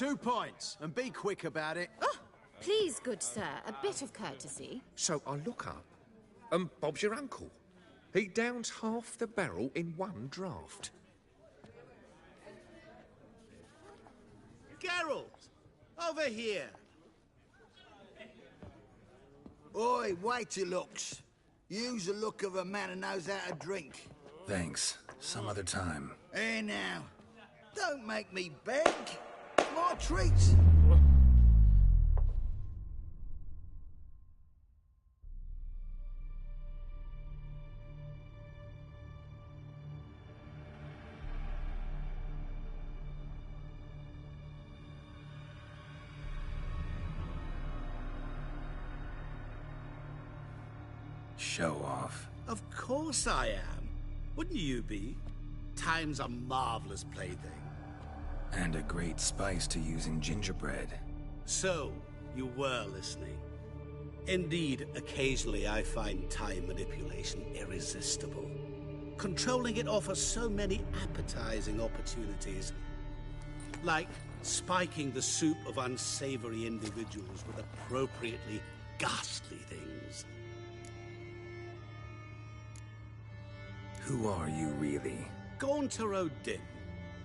2 points, and be quick about it. Oh, please, good sir, a bit of courtesy. So I look up, and Bob's your uncle. He downs half the barrel in one draught. Geralt! Over here! Oi, wait your looks. Use the look of a man who knows how to drink. Thanks. Some other time. Here now. Don't make me beg. My treat. Show off. Of course I am. Wouldn't you be? Time's a marvelous plaything. And a great spice to use in gingerbread. So, you were listening. Indeed, occasionally I find time manipulation irresistible. Controlling it offers so many appetizing opportunities. Like spiking the soup of unsavory individuals with appropriately ghastly things. Who are you, really? Gaunter O'Dinn,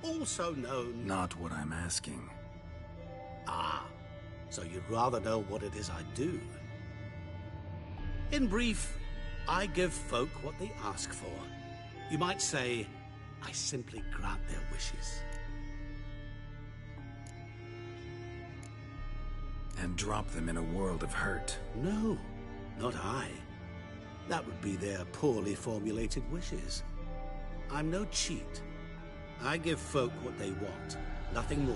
also known... Not what I'm asking. Ah, so you'd rather know what it is I do. In brief, I give folk what they ask for. You might say, I simply grant their wishes. And drop them in a world of hurt. No, not I. That would be their poorly formulated wishes. I'm no cheat. I give folk what they want, nothing more.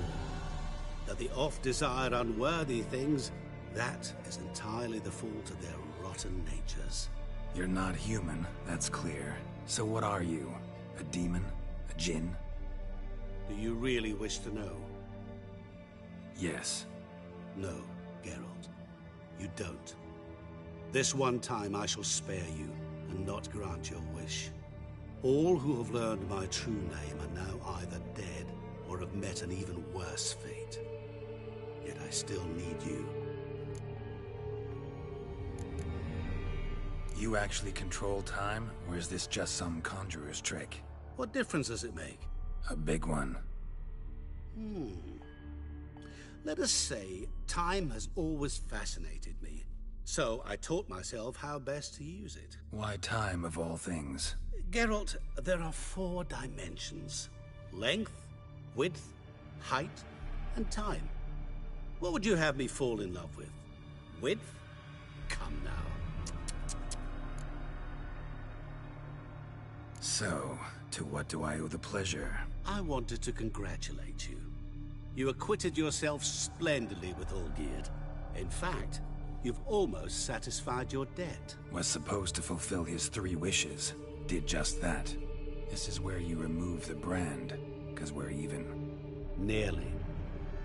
That they oft desire unworthy things, that is entirely the fault of their rotten natures. You're not human, that's clear. So what are you? A demon? A djinn? Do you really wish to know? Yes. No, Geralt. You don't. This one time I shall spare you, and not grant your wish. All who have learned my true name are now either dead, or have met an even worse fate. Yet I still need you. You actually control time, or is this just some conjurer's trick? What difference does it make? A big one. Let us say, time has always fascinated me. So I taught myself how best to use it. Why time, of all things? Geralt, there are 4 dimensions. Length, width, height, and time. What would you have me fall in love with? Width? Come now. So, to what do I owe the pleasure? I wanted to congratulate you. You acquitted yourself splendidly with Olgierd. In fact, you've almost satisfied your debt. Was supposed to fulfill his 3 wishes. Did just that. This is where you remove the brand, because we're even. Nearly.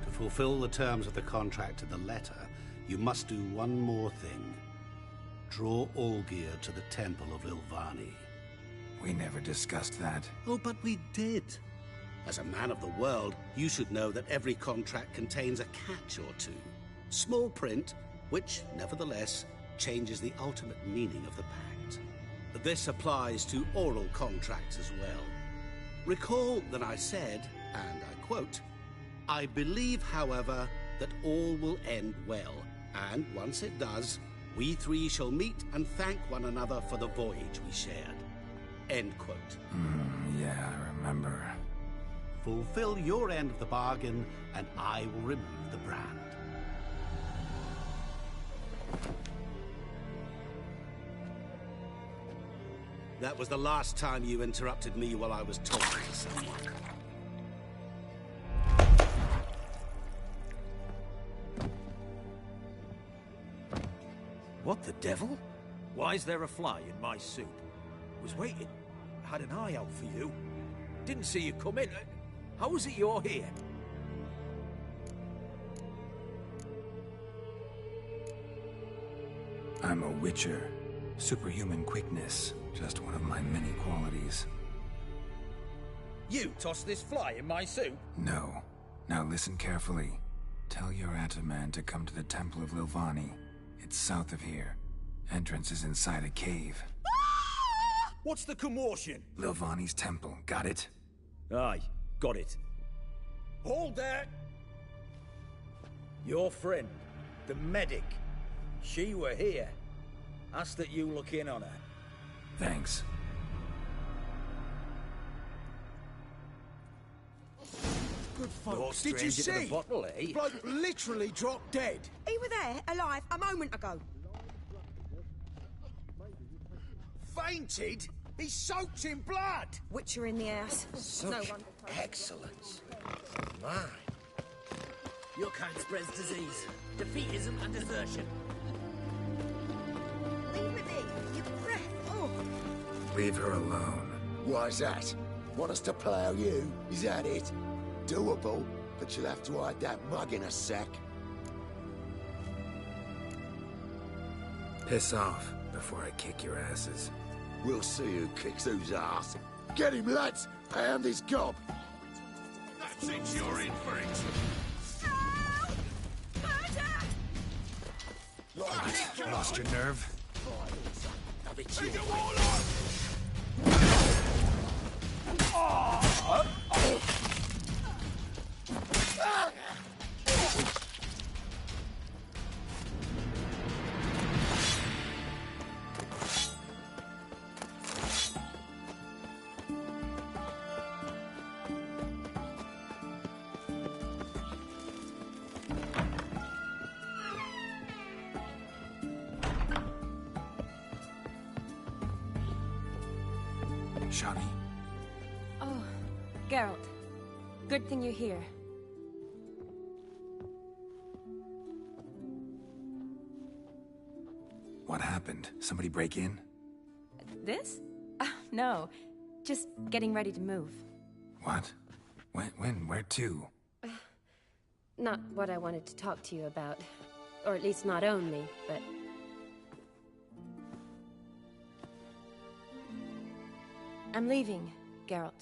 To fulfill the terms of the contract to the letter, you must do one more thing. Draw Olgierd to the Temple of Lilvani. We never discussed that. Oh, but we did. As a man of the world, you should know that every contract contains a catch or two. Small print, which, nevertheless, changes the ultimate meaning of the pact. This applies to oral contracts as well. Recall that I said, and I quote, "I believe, however, that all will end well, and once it does, we 3 shall meet and thank one another for the voyage we shared." End quote. Yeah, I remember. Fulfill your end of the bargain, and I will remove the brand. That was the last time you interrupted me while I was talking to someone. What the devil? Why is there a fly in my soup? Was waiting. I had an eye out for you. Didn't see you come in. How is it you're here? I'm a witcher. Superhuman quickness. Just one of my many qualities. You tossed this fly in my soup? No. Now listen carefully. Tell your Ataman to come to the Temple of Lilvani. It's south of here. Entrance is inside a cave. What's the commotion? Lilvani's temple, got it? Aye, got it. Hold there! Your friend, the medic. She were here. Ask that you look in on her. Thanks. Good You're folks. Did you stranger to the see? bottle, eh? Bloke literally dropped dead. He were there, alive, a moment ago. Fainted? He's soaked in blood. Witcher in the house. Such No one. excellence. My. Your kind spreads disease, defeatism and desertion. Leave me be. Your breath. Oh. Leave her alone. Why's that? Want us to plough you? Is that it? Doable, but you'll have to hide that mug in a sack. Piss off before I kick your asses. We'll see who kicks whose ass. Get him, lads! Pound his gob! That's it, you're in for it. Lost your nerve? Have it your Shani, Oh, Geralt. Good thing you're here. what happened? Somebody break in? This? No. Just getting ready to move. What? When? Where to? Not what I wanted to talk to you about. Or at least not only, but... I'm leaving, Geralt.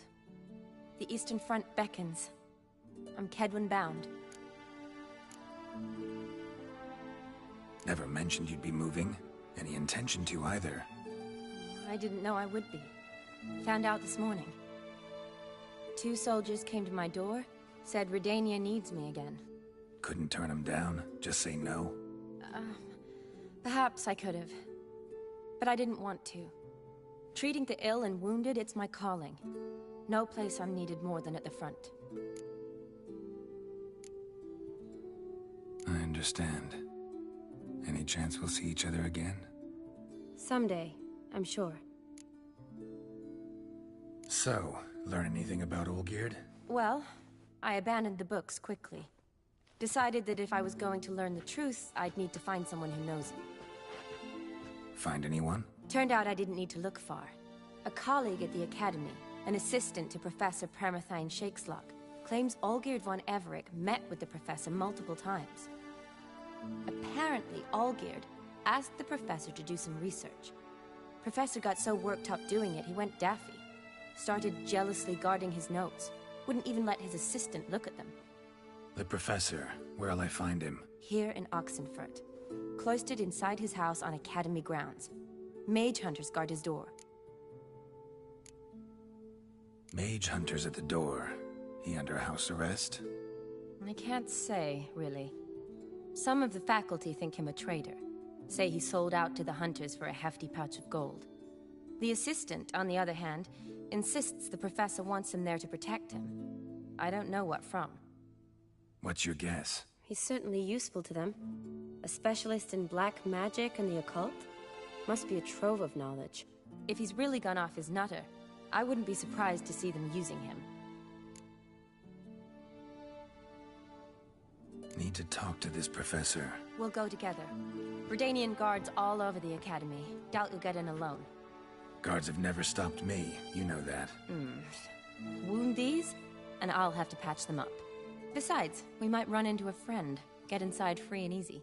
The Eastern Front beckons. I'm Kedwen bound. Never mentioned you'd be moving. Any intention to either. I didn't know I would be. Found out this morning. 2 soldiers came to my door, said Redania needs me again. Couldn't turn him down? Just say no? Perhaps I could have. But I didn't want to. Treating the ill and wounded, it's my calling. No place I'm needed more than at the front. I understand. Any chance we'll see each other again? Someday, I'm sure. So, learn anything about Olgierd? Well, I abandoned the books quickly. Decided that if I was going to learn the truth, I'd need to find someone who knows it. Find anyone? Turned out I didn't need to look far. A colleague at the Academy, an assistant to Professor Permathine Shakeslock, claims Olgierd von Everec met with the professor multiple times. Apparently, Olgierd asked the professor to do some research. Professor got so worked up doing it, he went daffy. Started jealously guarding his notes. Wouldn't even let his assistant look at them. The professor. Where'll I find him? Here in Oxenfurt. Cloistered inside his house on Academy grounds. Mage hunters guard his door. Mage hunters at the door. He under house arrest? I can't say, really. Some of the faculty think him a traitor. Say he sold out to the hunters for a hefty pouch of gold. The assistant, on the other hand, insists the professor wants him there to protect him. I don't know what from. What's your guess? He's certainly useful to them. A specialist in black magic and the occult? Must be a trove of knowledge. If he's really gone off his nutter, I wouldn't be surprised to see them using him. Need to talk to this professor. We'll go together. Redanian guards all over the Academy. Doubt you'll get in alone. Guards have never stopped me. You know that. Wound these, and I'll have to patch them up. Besides, we might run into a friend. Get inside free and easy.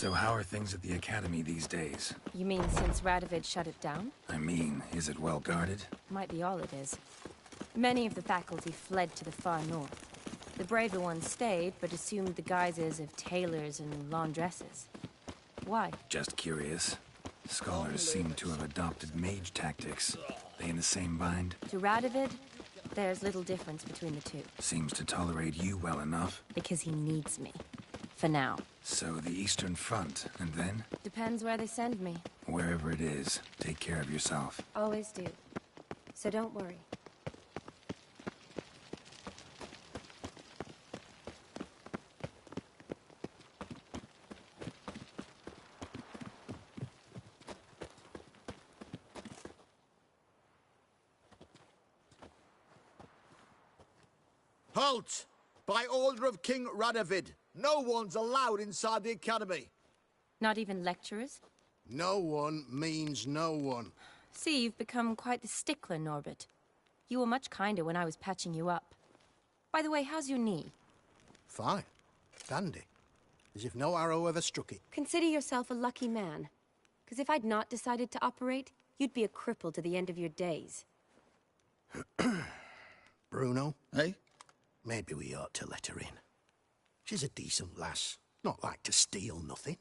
So how are things at the Academy these days? You mean since Radovid shut it down? I mean, is it well guarded? Might be all it is. Many of the faculty fled to the far north. The braver ones stayed, but assumed the guises of tailors and laundresses. Why? Just curious. Scholars seem to have adopted mage tactics. They in the same bind? To Radovid, there's little difference between the two. Seems to tolerate you well enough. Because he needs me. For now. So the Eastern Front, and then? Depends where they send me. Wherever it is, take care of yourself. Always do. So don't worry. Halt! By order of King Radovid, no one's allowed inside the Academy. Not even lecturers? No one means no one. See, you've become quite the stickler, Norbert. You were much kinder when I was patching you up. By the way, how's your knee? Fine. Dandy. As if no arrow ever struck it. Consider yourself a lucky man. Because if I'd not decided to operate, you'd be a cripple to the end of your days. Bruno, eh? Maybe we ought to let her in. She's a decent lass. Not like to steal nothing.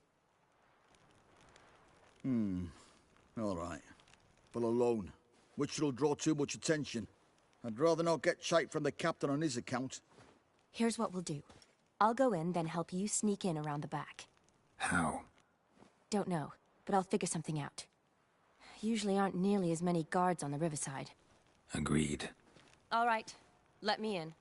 All right. But alone, which will draw too much attention. I'd rather not get shite from the captain on his account. Here's what we'll do. I'll go in, then help you sneak in around the back. How? Don't know, but I'll figure something out. Usually aren't nearly as many guards on the riverside. Agreed. All right. Let me in.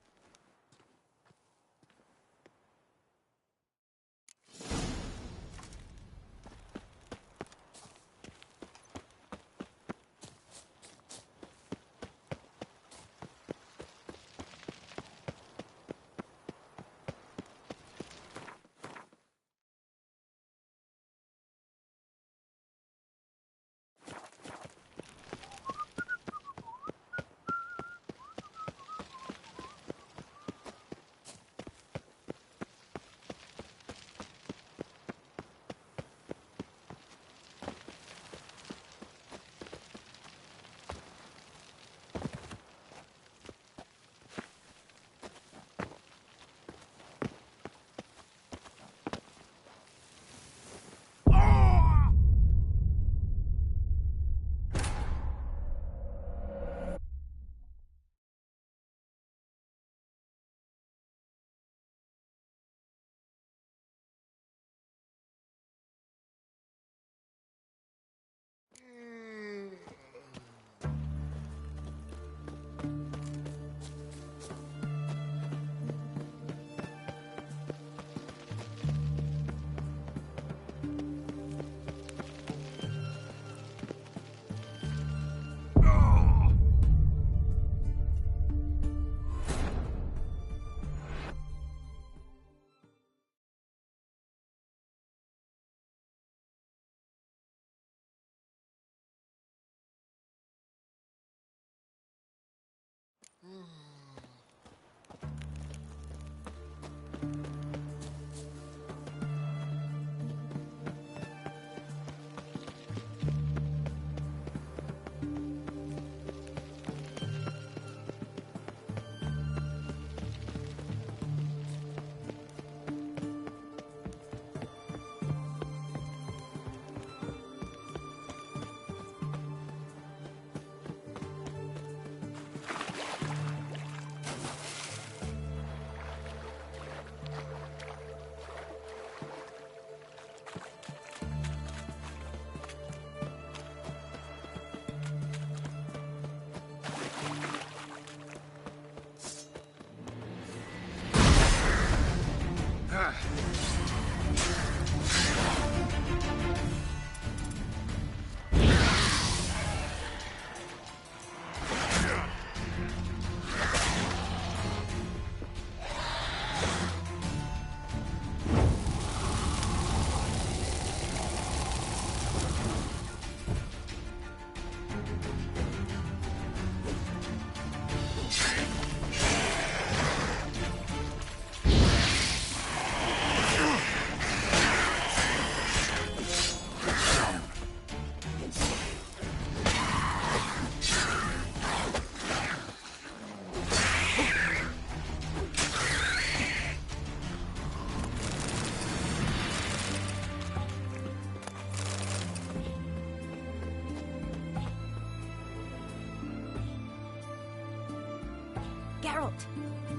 Geralt!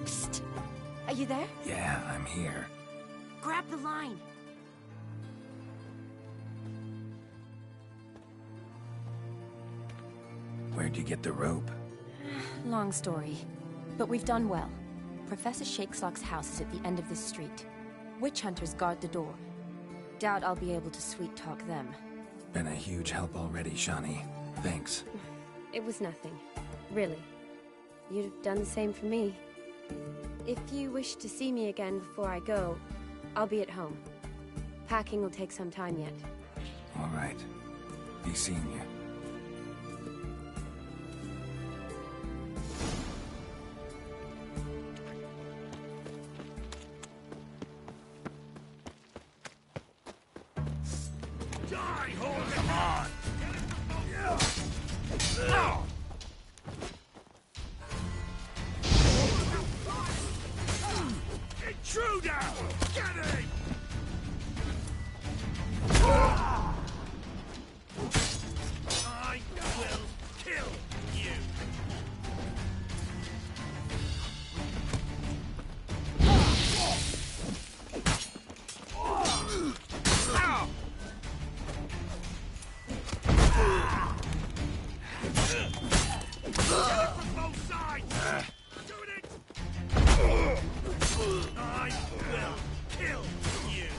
Psst! Are you there? Yeah, I'm here. Grab the line! Where'd you get the rope? Long story. But we've done well. Professor Shakeslock's house is at the end of this street. Witch hunters guard the door. Doubt I'll be able to sweet-talk them. Been a huge help already, Shani. Thanks. It was nothing. Really. You'd have done the same for me. If you wish to see me again before I go, I'll be at home. Packing will take some time yet. All right. Be seeing you. Intruder! Get him! I will kill you! From both sides! Doing it! I will kill you!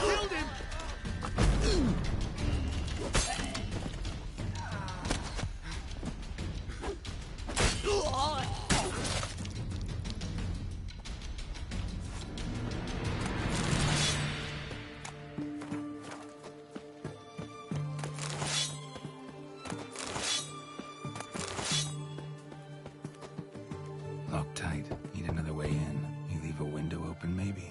Killed him! Lock tight. Need another way in. You leave a window open, maybe?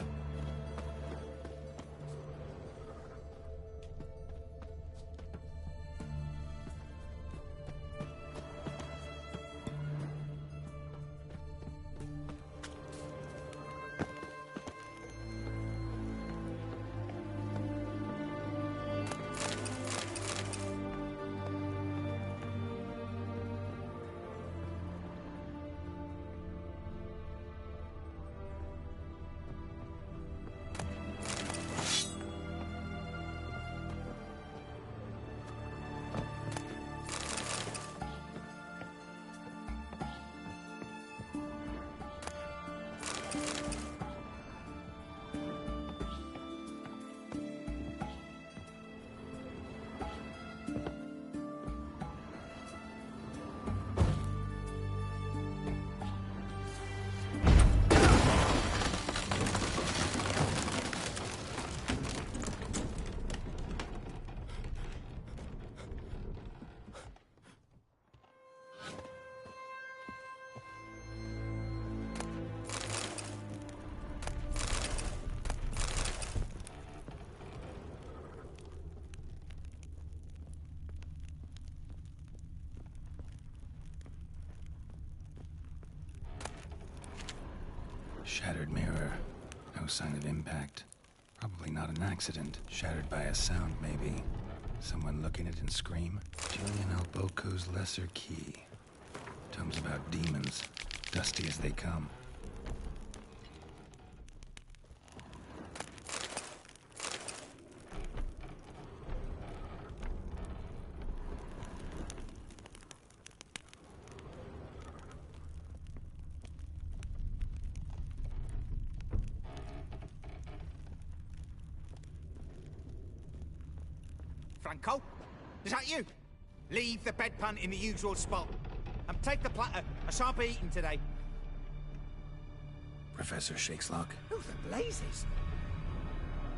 Shattered mirror. No sign of impact. Probably not an accident. Shattered by a sound, maybe. Someone look in it and scream. Julian Alboco's Lesser Key. Tomes about demons. Dusty as they come. Franco? Is that you? Leave the bedpan in the usual spot. And take the platter. I shan't be eating today. Professor Shakeslock? Who the blazes?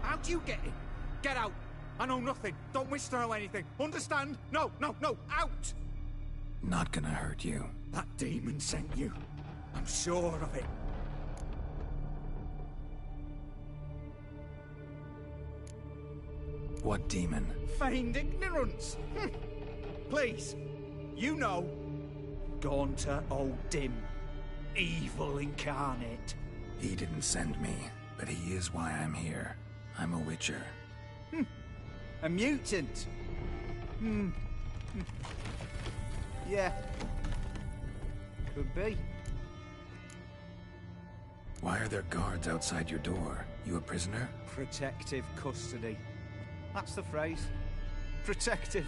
How'd you get in? Get out. I know nothing. Don't wish to know anything. Understand? No, no, no. Out! Not gonna hurt you. That demon sent you. I'm sure of it. What demon? Feigned ignorance. Please. You know. Gaunter O'Dim. Evil incarnate. He didn't send me, but he is why I'm here. I'm a witcher. A mutant. Yeah. Could be. Why are there guards outside your door? You a prisoner? Protective custody. That's the phrase. Protective.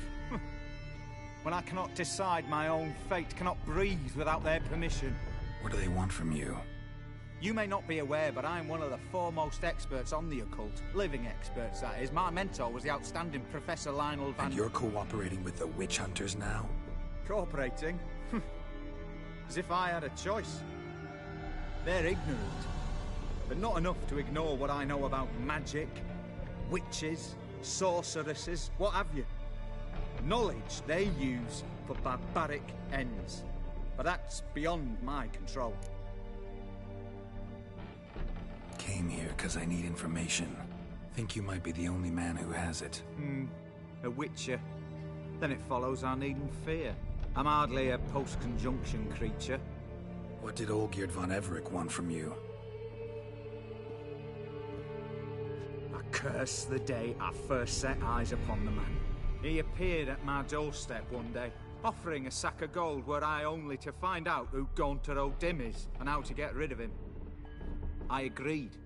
When I cannot decide my own fate, cannot breathe without their permission. What do they want from you? You may not be aware, but I'm one of the foremost experts on the occult. Living experts, that is. My mentor was the outstanding Professor Lionel Van... And you're cooperating with the witch hunters now? Cooperating? As if I had a choice. They're ignorant, but not enough to ignore what I know about magic, witches, sorceresses, what have you. Knowledge they use for barbaric ends. But that's beyond my control. Came here because I need information. Think you might be the only man who has it. A witcher. Then it follows I needn't fear. I'm hardly a post-conjunction creature. What did Olgierd von Everec want from you? I curse the day I first set eyes upon the man. He appeared at my doorstep one day, offering a sack of gold were I only to find out who Gaunter O'Dim is and how to get rid of him. I agreed.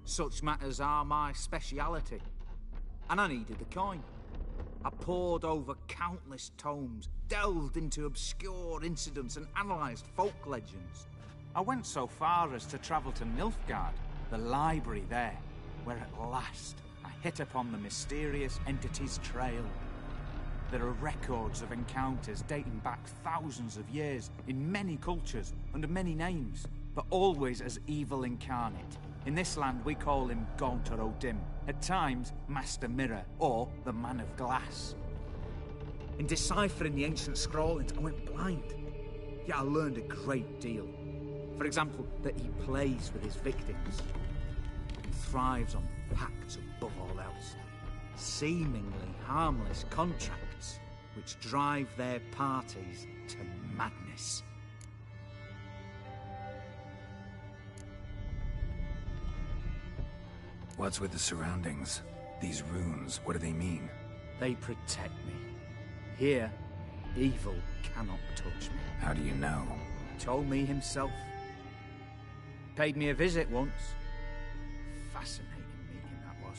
Such matters are my speciality. And I needed the coin. I pored over countless tomes, delved into obscure incidents and analysed folk legends. I went so far as to travel to Nilfgaard, the library there, where at last I hit upon the mysterious entity's trail. There are records of encounters dating back thousands of years in many cultures under many names, but always as evil incarnate. In this land we call him Gaunter O'Dim, at times Master Mirror or the Man of Glass. In deciphering the ancient scrawlings I went blind, yet I learned a great deal. For example, that he plays with his victims and thrives on pacts above all else. Seemingly harmless contracts which drive their parties to madness. What's with the surroundings? These runes, what do they mean? They protect me. Here, evil cannot touch me. How do you know? He told me himself. Paid me a visit once. Fascinating meeting that was.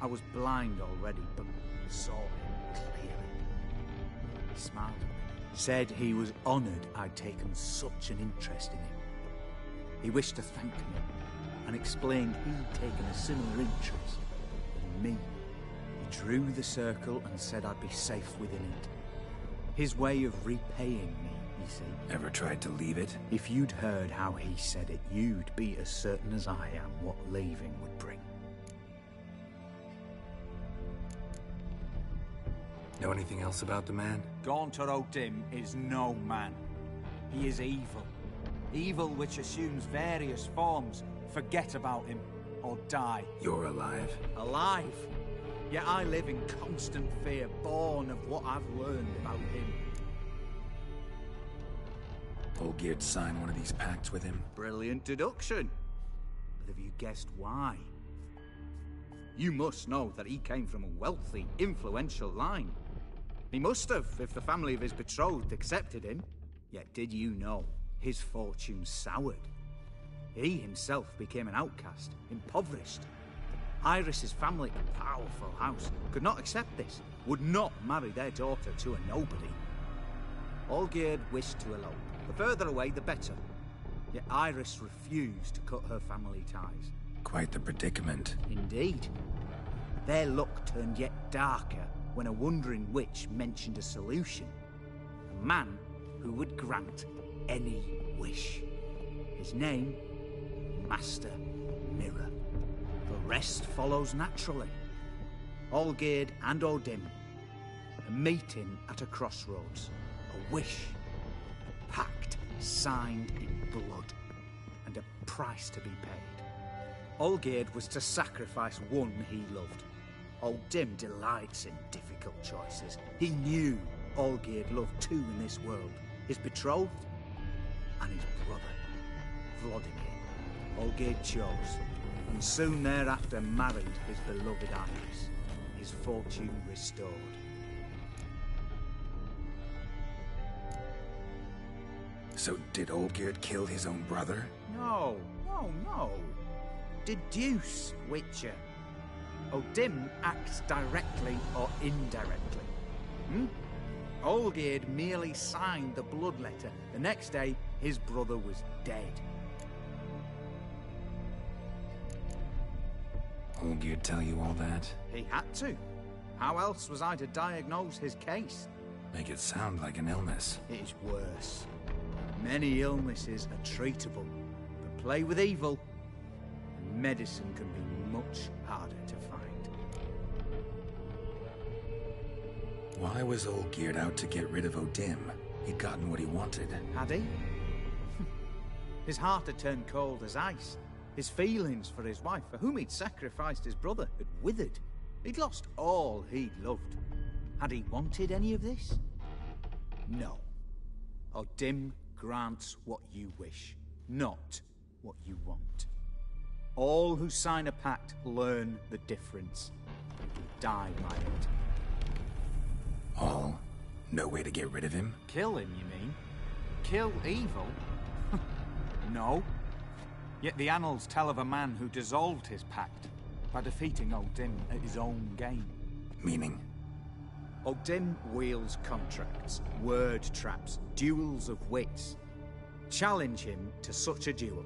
I was blind already, but saw him clearly. He smiled at me. Said he was honoured I'd taken such an interest in him. He wished to thank me, and explained he'd taken a similar interest in me. He drew the circle and said I'd be safe within it. His way of repaying me, you see. Ever tried to leave it? If you'd heard how he said it, you'd be as certain as I am what leaving would bring. Know anything else about the man? Gaunter O'Dim is no man. He is evil. Evil which assumes various forms. Forget about him, or die. You're alive? Alive? Yet I live in constant fear, born of what I've learned about him. Olgierd signed one of these pacts with him? Brilliant deduction. But have you guessed why? You must know that he came from a wealthy, influential line. He must have, if the family of his betrothed accepted him. Yet did you know his fortune soured? He himself became an outcast, impoverished. Iris's family, a powerful house, could not accept this, would not marry their daughter to a nobody. Olgierd wished to elope. The further away, the better. Yet Iris refused to cut her family ties. Quite the predicament. Indeed. Their luck turned yet darker when a wandering witch mentioned a solution. A man who would grant any wish. His name, Master Mirror. The rest follows naturally. Olgierd and O'Dim. A meeting at a crossroads. A wish. A pact signed in blood. And a price to be paid. Olgierd was to sacrifice one he loved. O'Dim delights in difficult choices. He knew Olgierd loved two in this world. His betrothed and his brother, Vladimir. Olgierd chose, and soon thereafter married his beloved Iris, his fortune restored. So did Olgierd kill his own brother? No, no. Deduce, Witcher. Odim acts directly or indirectly. Olgierd merely signed the blood letter. The next day, his brother was dead. Olgierd tell you all that? He had to. How else was I to diagnose his case? Make it sound like an illness. It is worse. Many illnesses are treatable, but play with evil, and medicine can be much harder to find. Why was Olgierd out to get rid of Odim? He'd gotten what he wanted. Had he? His heart had turned cold as ice. His feelings for his wife, for whom he'd sacrificed his brother, had withered. He'd lost all he'd loved. Had he wanted any of this? No. Odim grants what you wish, not what you want. All who sign a pact learn the difference. You die by it. All? No way to get rid of him? Kill him, you mean? Kill evil? No. Yet the annals tell of a man who dissolved his pact by defeating Odim at his own game. Meaning? Odim wields contracts, word traps, duels of wits. Challenge him to such a duel.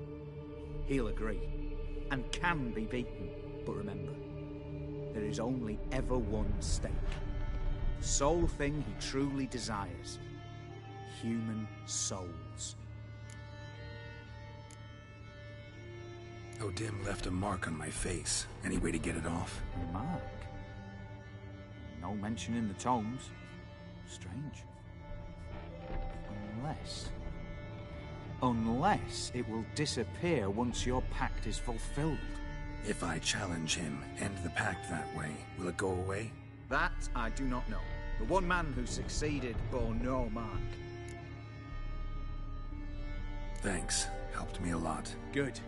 He'll agree, and can be beaten. But remember, there is only ever one stake. The sole thing he truly desires. Human souls. Odim left a mark on my face. Any way to get it off? A mark? No mention in the tomes. Strange. Unless it will disappear once your pact is fulfilled. If I challenge him, end the pact that way, will it go away? That I do not know. The one man who succeeded bore no mark. Thanks. Helped me a lot. Good.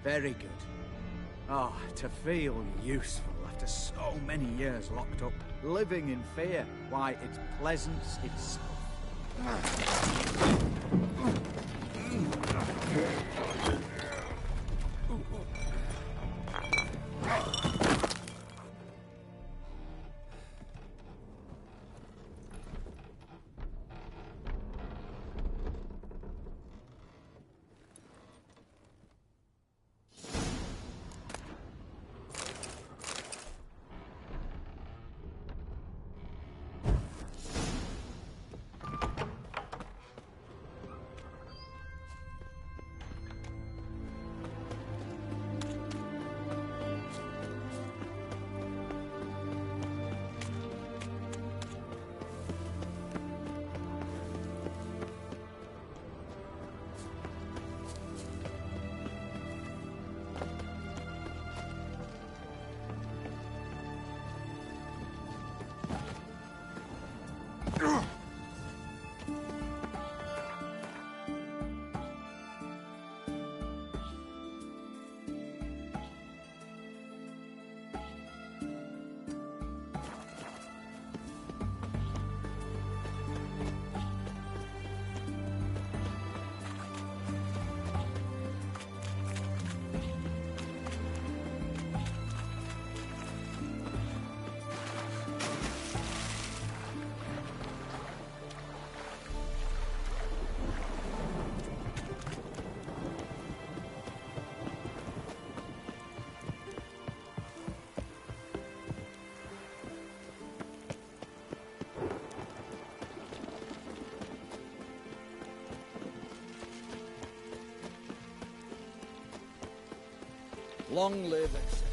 Very good. Oh, to feel useful after so many years locked up, living in fear. Why, it's pleasance itself. Long live Exeter.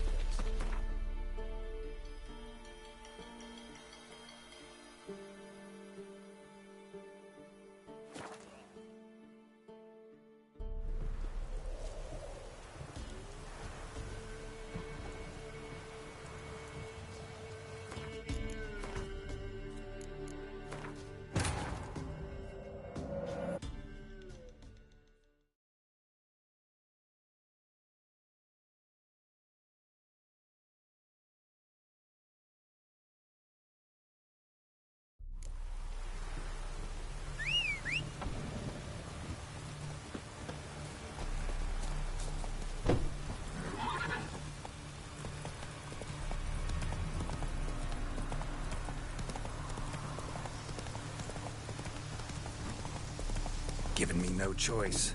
given me no choice.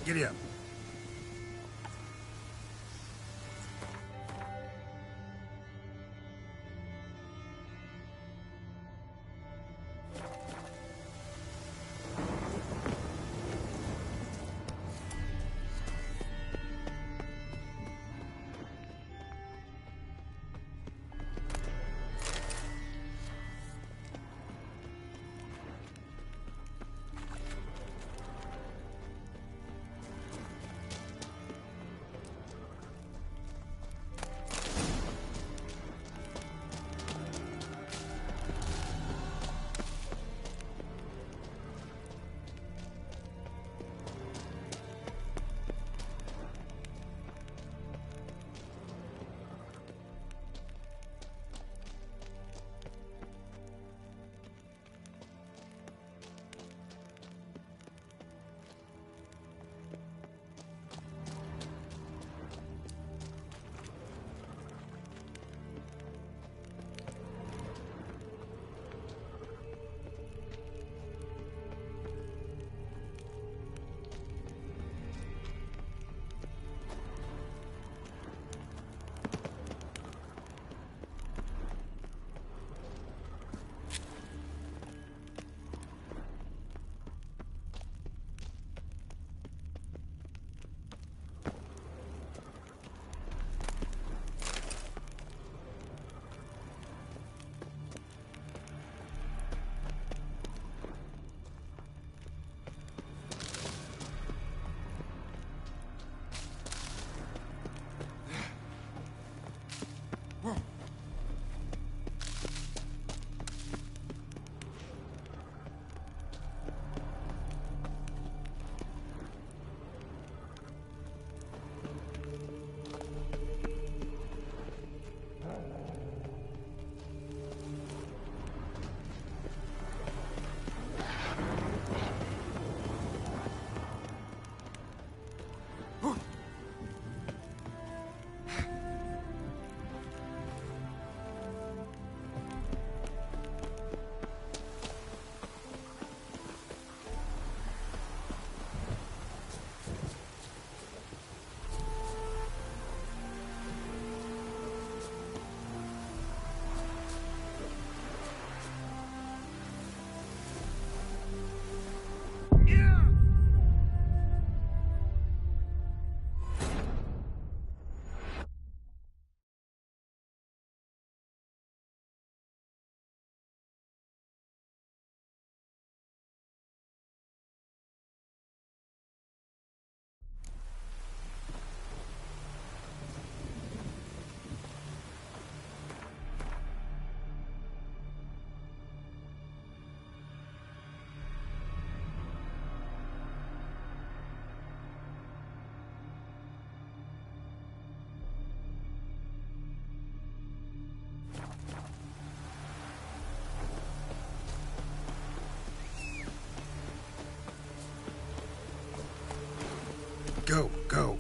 Giddy up. Go, go.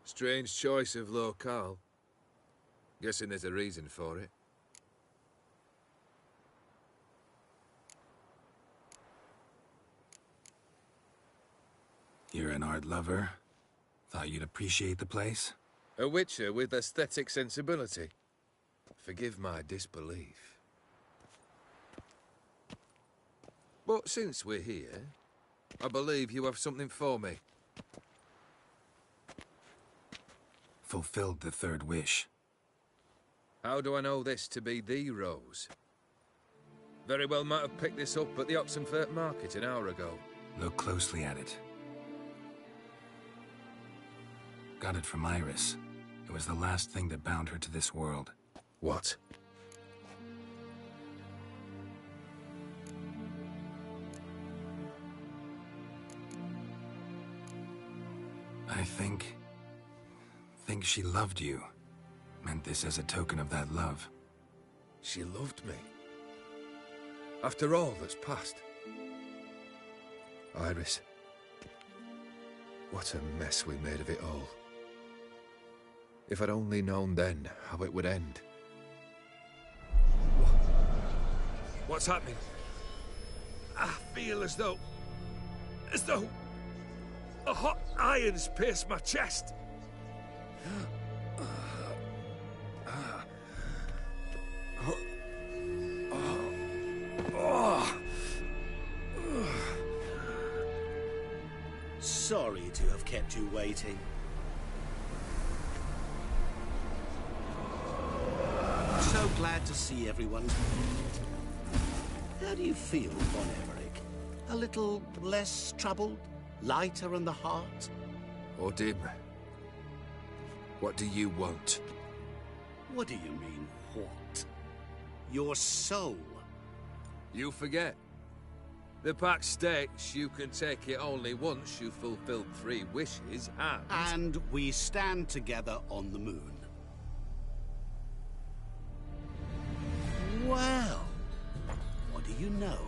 Strange choice of locale. Guessing there's a reason for it. You're an art lover? Thought you'd appreciate the place? A witcher with aesthetic sensibility. Forgive my disbelief. But since we're here, I believe you have something for me. Fulfilled the third wish. How do I know this to be the rose? Very well might have picked this up at the Oxenfurt market an hour ago. Look closely at it. Got it from Iris. It was the last thing that bound her to this world. What? I think she loved you. Meant this as a token of that love. She loved me. After all that's passed. Iris. What a mess we made of it all. If I'd only known then how it would end. What's happening? I feel as though a hot iron's pierced my chest. Sorry to have kept you waiting. So glad to see everyone's moved. How do you feel, Von Emmerich? A little less troubled? Lighter in the heart? Odim, what do you want? What do you mean, what? Your soul. You forget. The pact states you can take it only once you've fulfilled 3 wishes, And we stand together on the moon. Well, what do you know?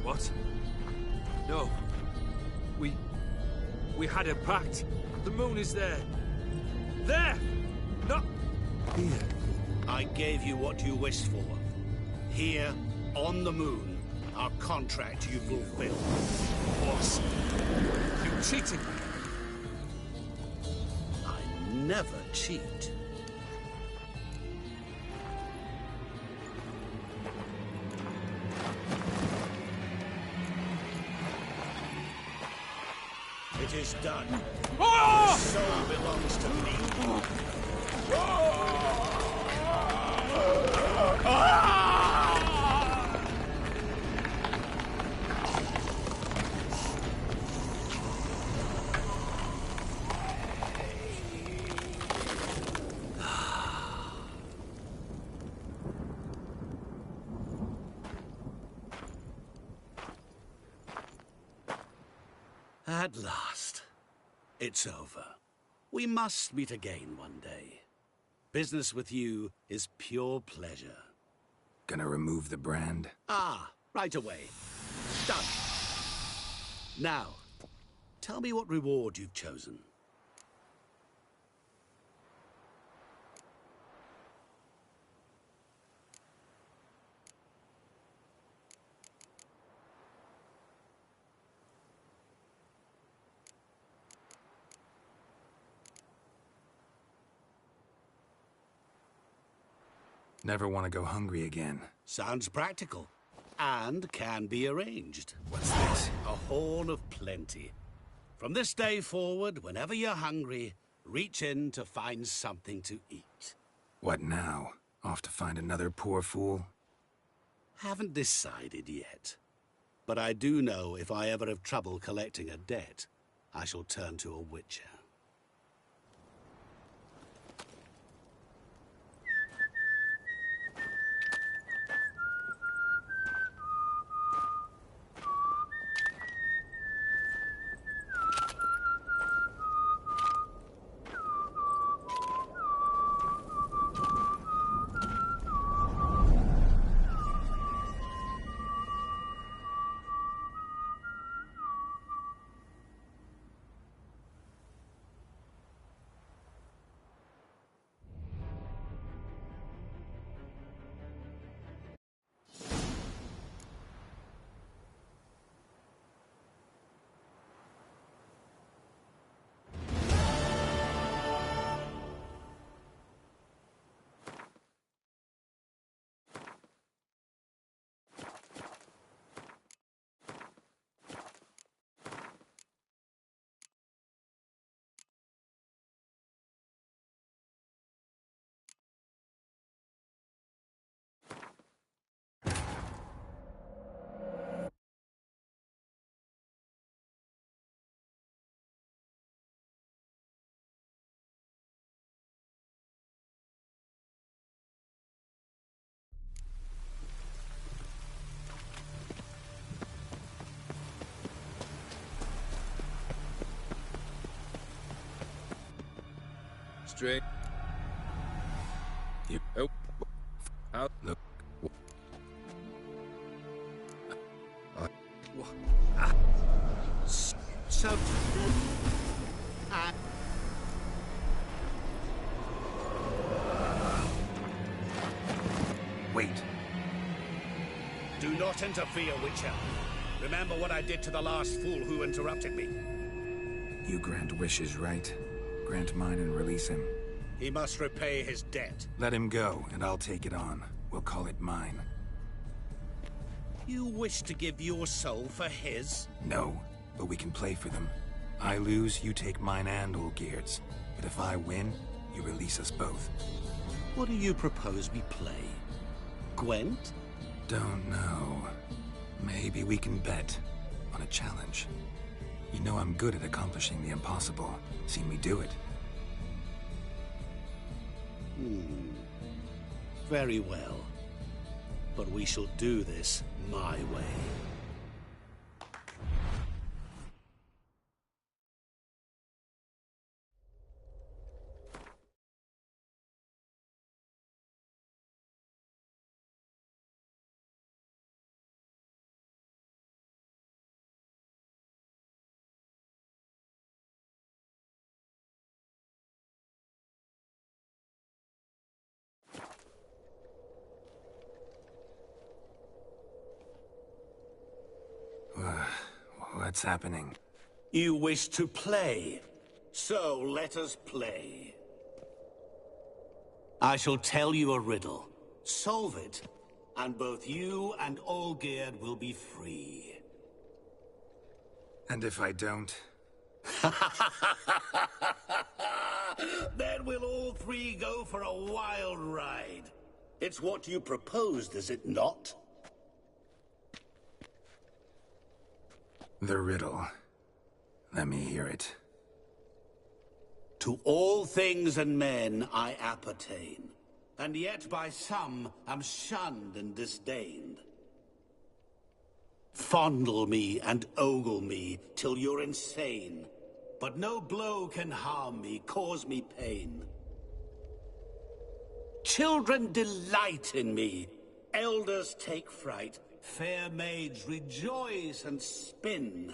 What? No. We had a pact. The moon is there. There! Not here. I gave you what you wished for. Here, on the moon, our contract you fulfilled. Boss, you cheated me. I never cheat. It is done. Your soul belongs to me. At last. It's over. We must meet again one day. Business with you is pure pleasure. Gonna remove the brand? Ah, right away. Done. Now, tell me what reward you've chosen. Never want to go hungry again. Sounds practical. And can be arranged. What's this? A horn of plenty. From this day forward, whenever you're hungry, reach in to find something to eat. What now? Off to find another poor fool? Haven't decided yet. But I do know if I ever have trouble collecting a debt, I shall turn to a witcher. Strange. You... Oh. How... Look. So... Wait. Do not interfere, Witcher. Remember what I did to the last fool who interrupted me. You grant wishes, right? Grant mine and release him. He must repay his debt. Let him go, and I'll take it on. We'll call it mine. You wish to give your soul for his? No, but we can play for them. I lose, you take mine and Olgierd's. But if I win, you release us both. What do you propose we play? Gwent? Don't know. Maybe we can bet on a challenge. You know I'm good at accomplishing the impossible. Seen me do it. Very well. But we shall do this my way. What's happening? You wish to play, so let us play. I shall tell you a riddle. Solve it, and both you and Olgierd will be free. And if I don't? Then we'll all three go for a wild ride. It's what you proposed, is it not? The riddle. Let me hear it. To all things and men I appertain, and yet by some am shunned and disdained. Fondle me and ogle me till you're insane, but no blow can harm me, cause me pain. Children delight in me, elders take fright, fair maids rejoice and spin.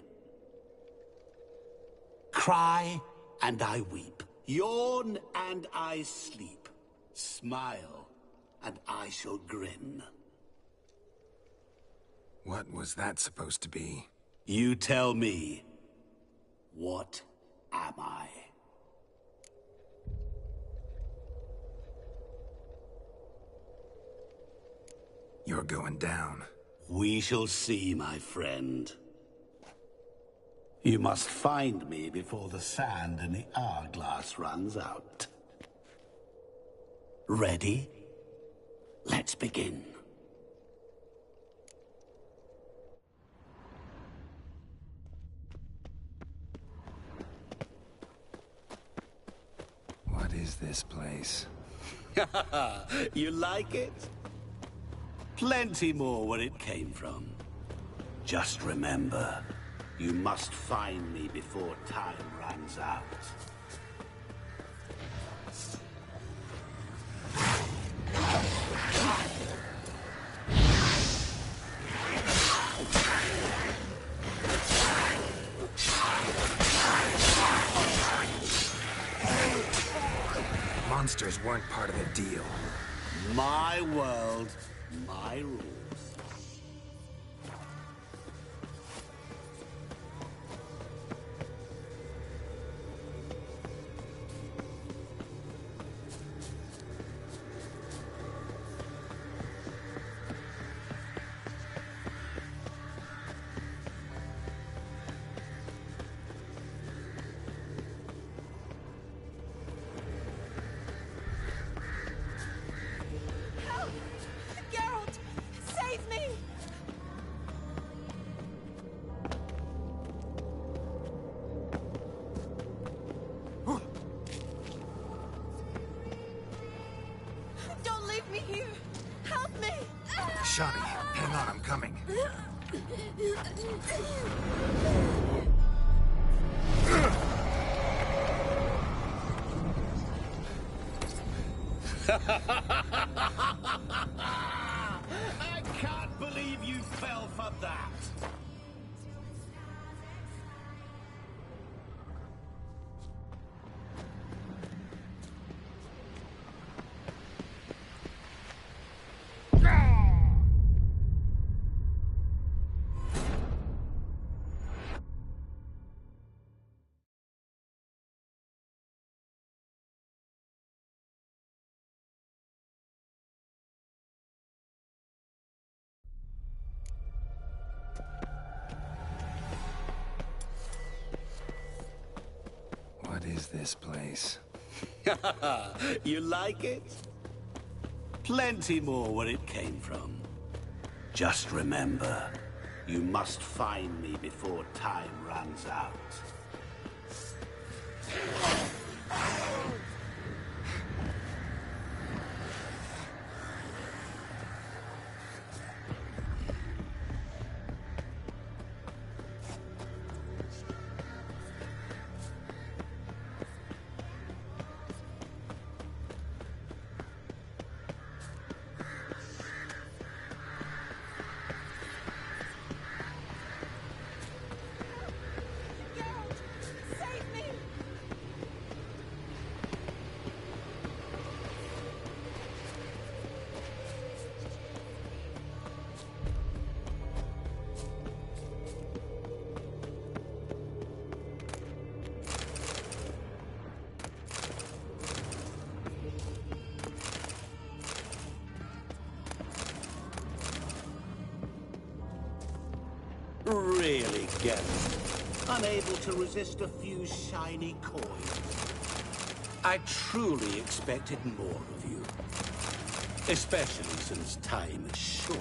Cry and I weep, yawn and I sleep, smile and I shall grin. What was that supposed to be? You tell me, what am I? You're going down. We shall see, my friend. You must find me before the sand in the hourglass runs out. Ready? Let's begin. What is this place? You like it? Plenty more where it came from. Just remember, you must find me before time runs out. Monsters weren't part of the deal. My world, my rules. Shani, hang on, I'm coming. I can't believe you fell for that! What is this place? You like it? Plenty more where it came from. Just remember, you must find me before time runs out. Really, Geralt? Unable to resist a few shiny coins? I truly expected more of you. Especially since time is short.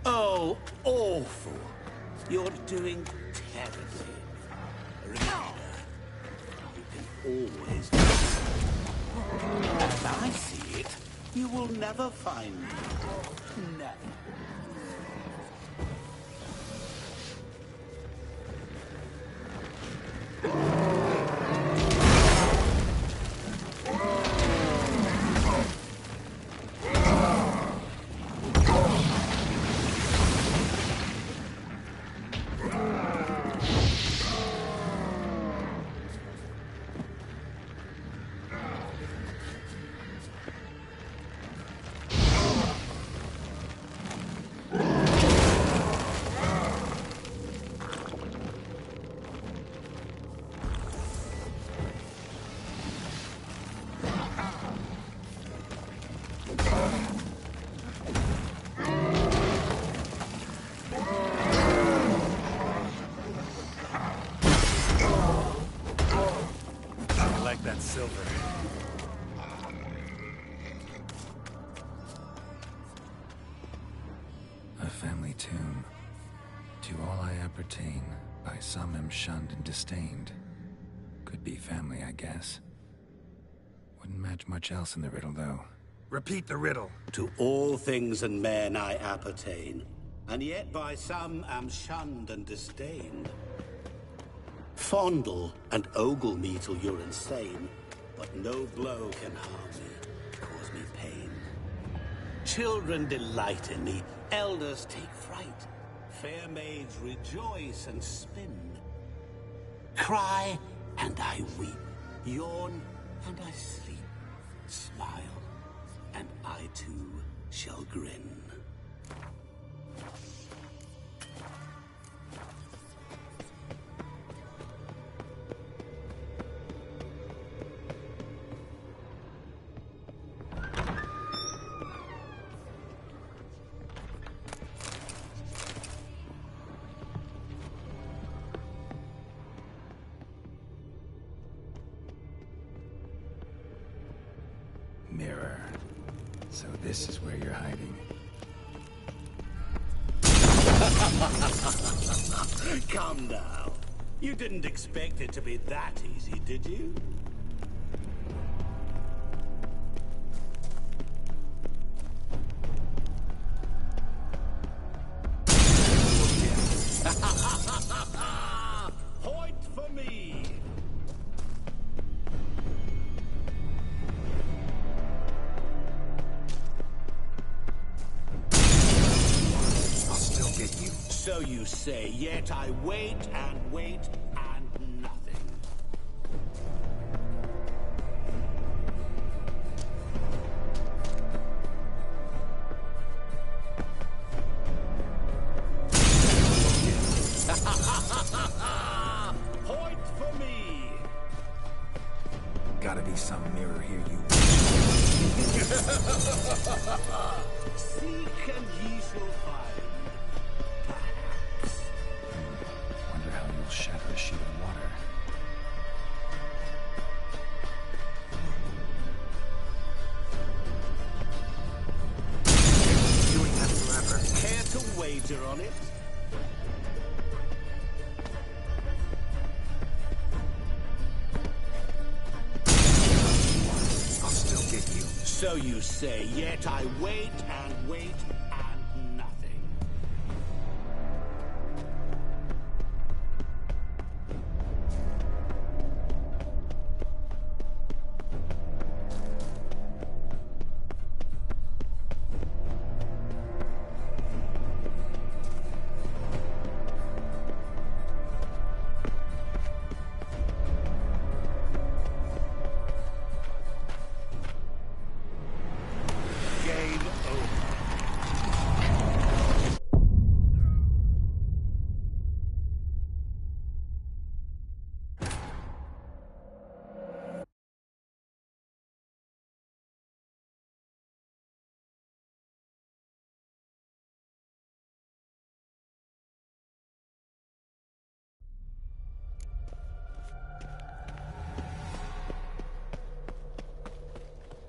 Oh, awful. You're doing terribly. Remember, you can always... As I see it, you will never find me. Never. That silver. A family tomb. To all I appertain, by some am shunned and disdained. Could be family, I guess. Wouldn't match much else in the riddle, though. Repeat the riddle. To all things and men I appertain, and yet by some am shunned and disdained. Fondle and ogle me till you're insane, but no blow can harm me, cause me pain. Children delight in me, elders take fright. Fair maids rejoice and spin. Cry, and I weep. Yawn, and I sleep. Smile, and I too shall grin. Mirror. So this is where you're hiding. Come now. You didn't expect it to be that easy, did you? Point for me! I'll still get you. So you say, yet I wait and wait and nothing. Point for me! Gotta be some mirror here, you. Seek and ye shall find. Perhaps. Wonder how you'll shatter a sheet of water. Doing that forever. Care to wager on it? I'll still get you. So you say, yet I wait and wait and nothing. Game over.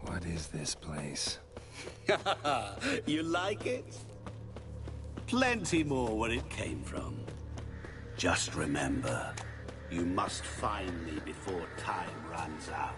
What is this place? You like it? Plenty more where it came from. Just remember, you must find me before time runs out.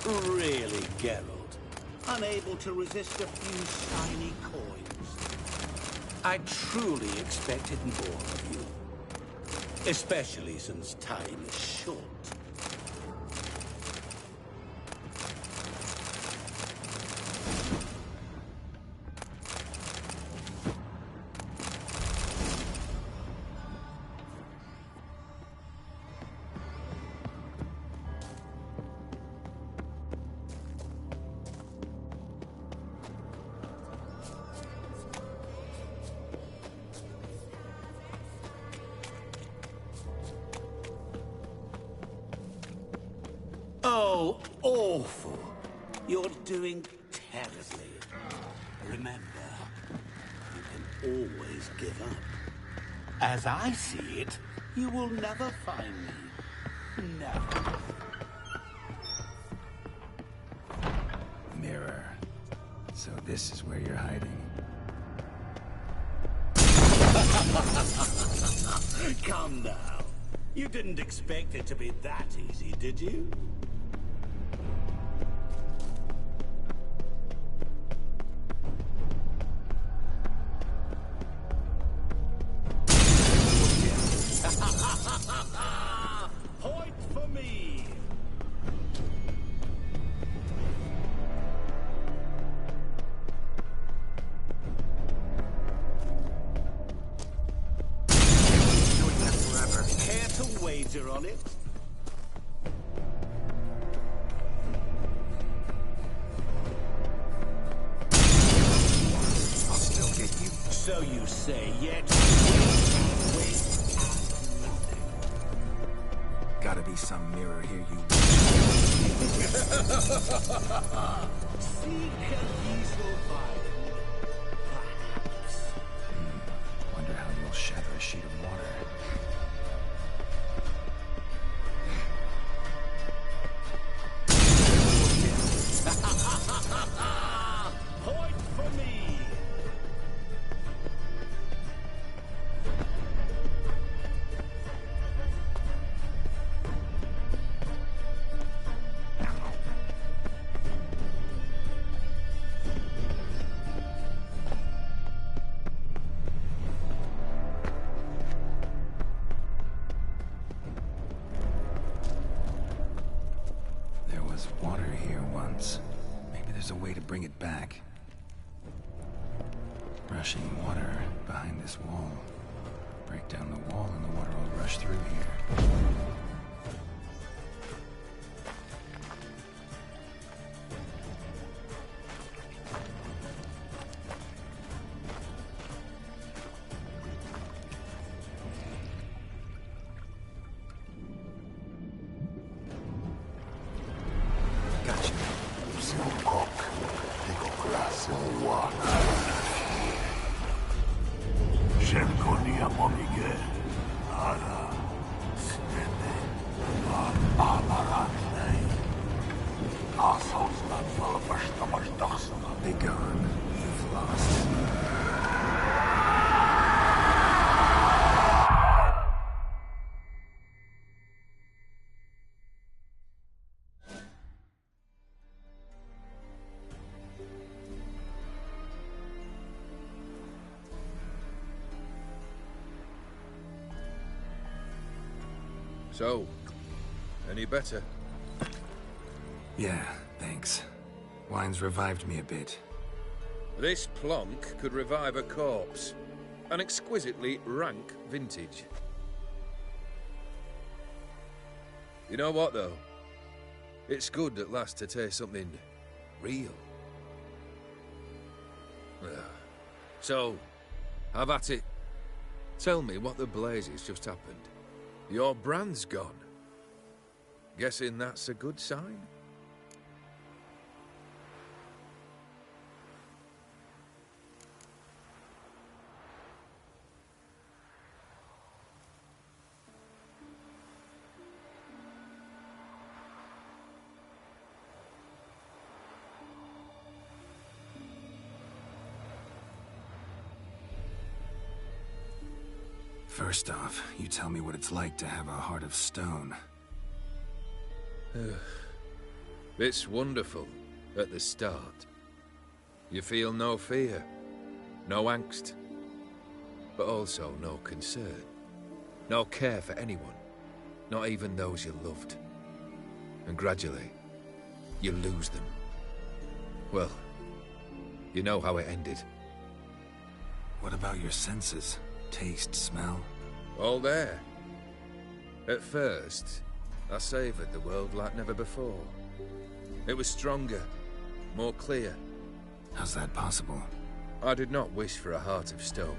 Really, Geralt? Unable to resist a few shiny coins? I truly expected more of you. Especially since time is short. Oh, awful. You're doing terribly. Remember, you can always give up. As I see it, you will never find me. Never. Mirror. So this is where you're hiding. Come now. You didn't expect it to be that easy, did you? Point for me! on it. I'll still get you. So you say, yet... Gotta be some mirror here, you... See, can ye survive? Wonder how you'll shatter a sheet of water. Point for me! There was water here once. Maybe there's a way to bring it back. Rushing water behind this wall. Break down the wall and the water will rush through here. Gotcha. Silcock, dico grasso wana. Shenkonia monige, ara, stende, amaranei. Assholes not full of verstamashtaxana. Be gone. You've lost. So, any better? Yeah, thanks. Wine's revived me a bit. This plonk could revive a corpse. An exquisitely rank vintage. You know what, though? It's good at last to taste something real. So, have at it. Tell me what the blazes just happened. Your brand's gone. Guessing that's a good sign? First off, you tell me what it's like to have a heart of stone. It's wonderful at the start. You feel no fear, no angst, but also no concern. No care for anyone, not even those you loved. And gradually, you lose them. Well, you know how it ended. What about your senses? Taste, smell? All there. At first, I savoured the world like never before. It was stronger, more clear. How's that possible? I did not wish for a heart of stone.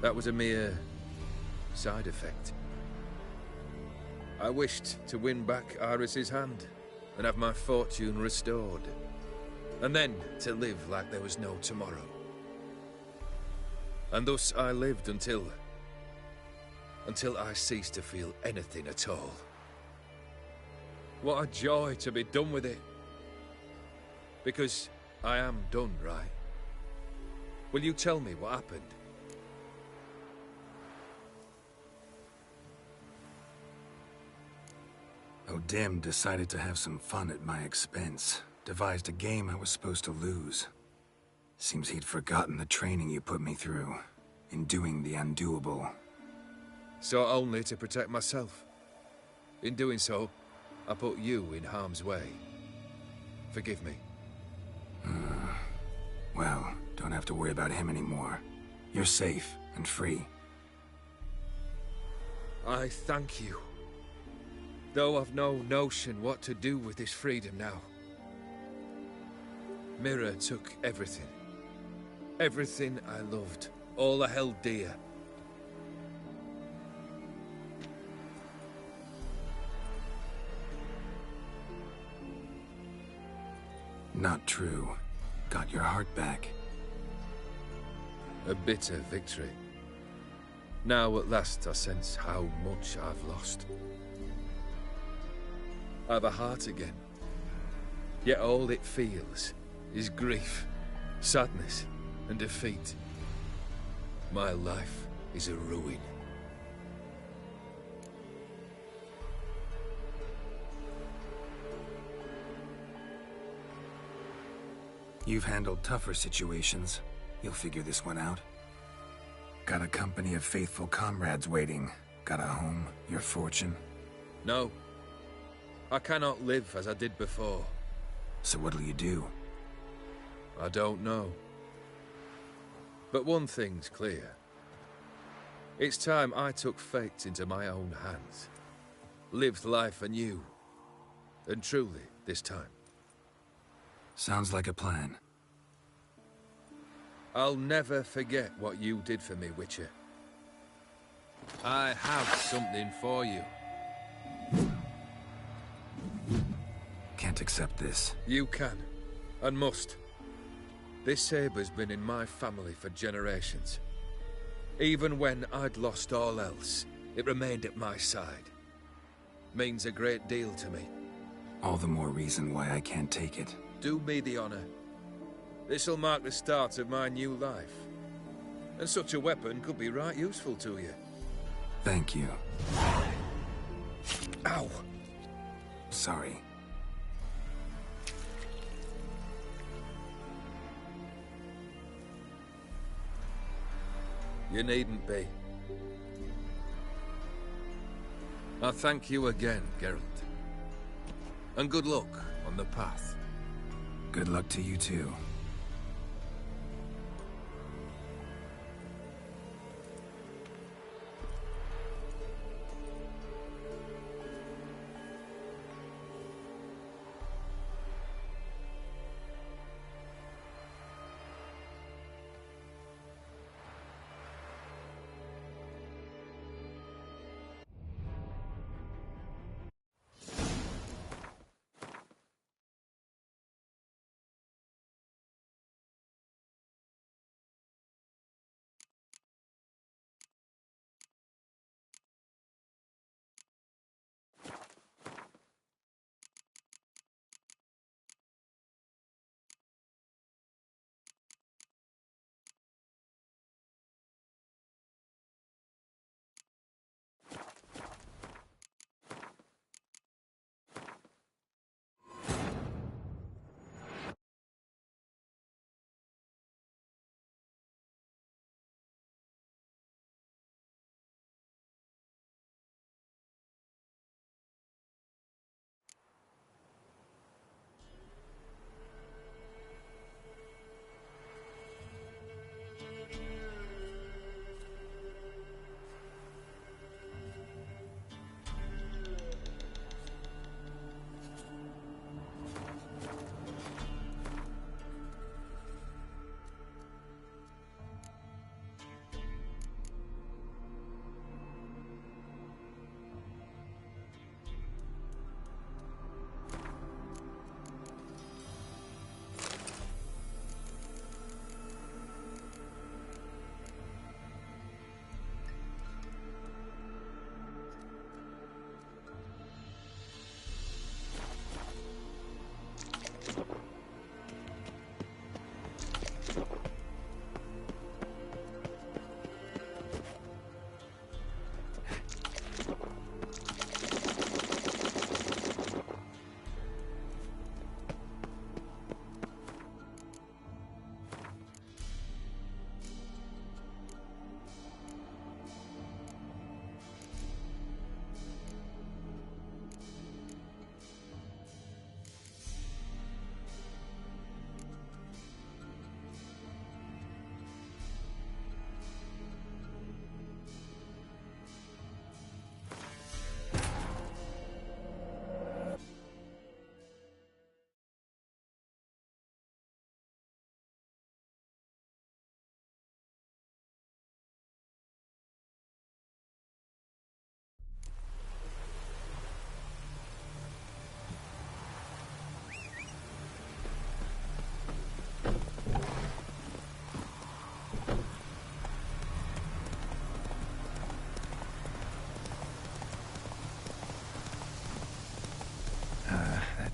That was a mere side effect. I wished to win back Iris's hand and have my fortune restored. And then to live like there was no tomorrow. And thus I lived until I ceased to feel anything at all. What a joy to be done with it. Because I am done, right? Will you tell me what happened? O'Dim decided to have some fun at my expense. Devised a game I was supposed to lose. Seems he'd forgotten the training you put me through, in doing the undoable. So only to protect myself. In doing so, I put you in harm's way. Forgive me. Well, don't have to worry about him anymore. You're safe and free. I thank you. Though I've no notion what to do with this freedom now. Mira took everything. Everything I loved. All I held dear. Not true. Got your heart back. A bitter victory. Now at last I sense how much I've lost. I've a heart again. Yet all it feels is grief, sadness, and defeat. My life is a ruin. You've handled tougher situations. You'll figure this one out. Got a company of faithful comrades waiting. Got a home, your fortune. No. I cannot live as I did before. So what'll you do? I don't know. But one thing's clear. It's time I took fate into my own hands. Lived life anew. And truly, this time. Sounds like a plan. I'll never forget what you did for me, Witcher. I have something for you. Can't accept this. You can, and must. This sabre's been in my family for generations. Even when I'd lost all else, it remained at my side. Means a great deal to me. All the more reason why I can't take it. Do me the honor. This'll mark the start of my new life. And such a weapon could be right useful to you. Thank you. Ow! Sorry. You needn't be. I thank you again, Geralt. And good luck on the path. Good luck to you too.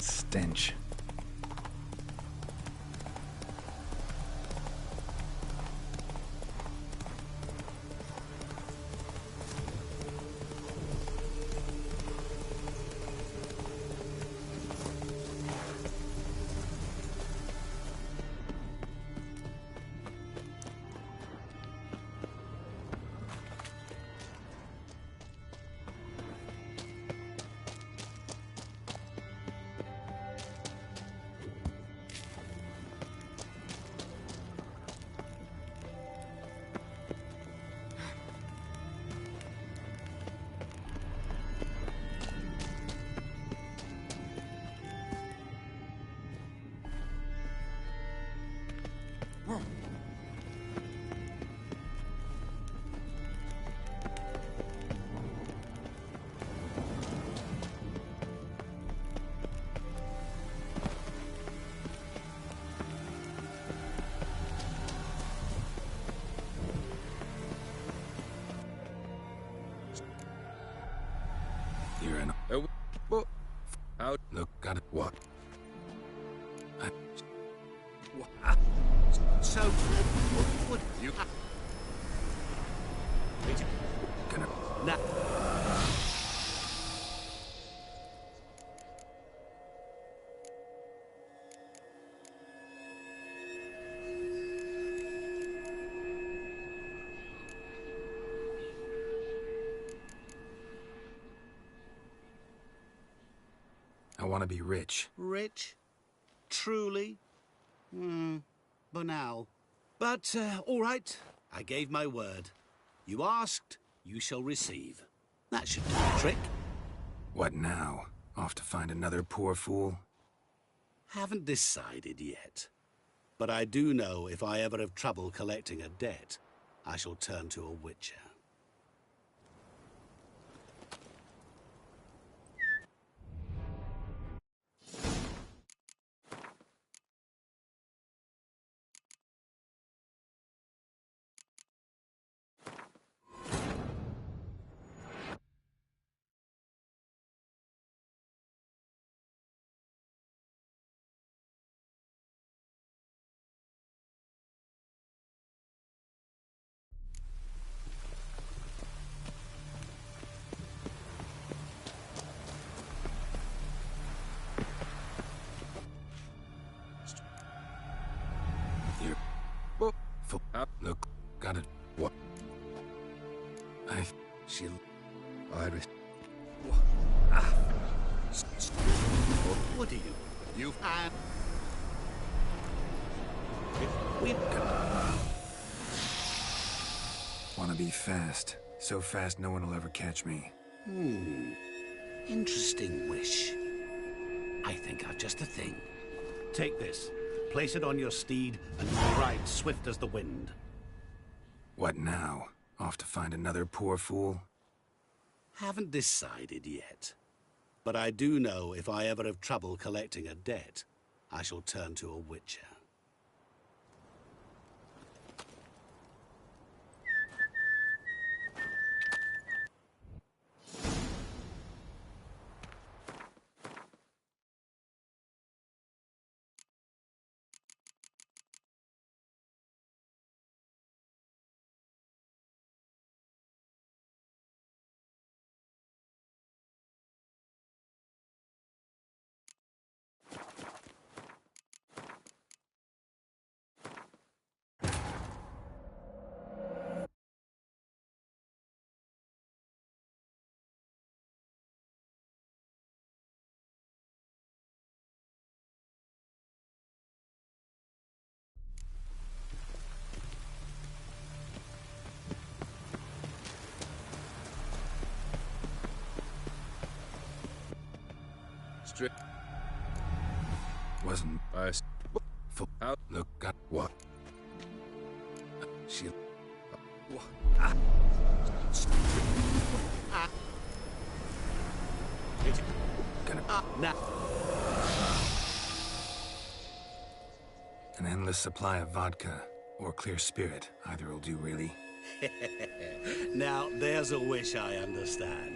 That stench. You're an... Oh, what? How? Look, got it. What? So, what would you... Gonna... Now... I want to be rich. Rich? Truly? Banal. But, all right. I gave my word. You asked, you shall receive. That should do the trick. What now? Off to find another poor fool? Haven't decided yet. But I do know if I ever have trouble collecting a debt, I shall turn to a witcher. Look, got it. What? She'll... Iris... What do you... You've had... We've... Want to be fast. So fast no one will ever catch me. Interesting wish. I think I've just the thing. Take this. Place it on your steed and ride swift as the wind. What now? Off to find another poor fool? Haven't decided yet. But I do know if I ever have trouble collecting a debt, I shall turn to a witcher. Strip. Wasn't... Out. Look, got... What? She'll... Gonna... Now... An endless supply of vodka. Or clear spirit. Either will do, really. Now, there's a wish I understand.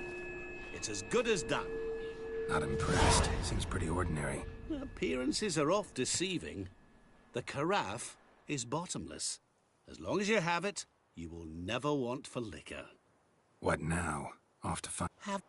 It's as good as done. Not impressed. Seems pretty ordinary. Appearances are oft deceiving. The carafe is bottomless. As long as you have it, you will never want for liquor. What now? Off to find... Have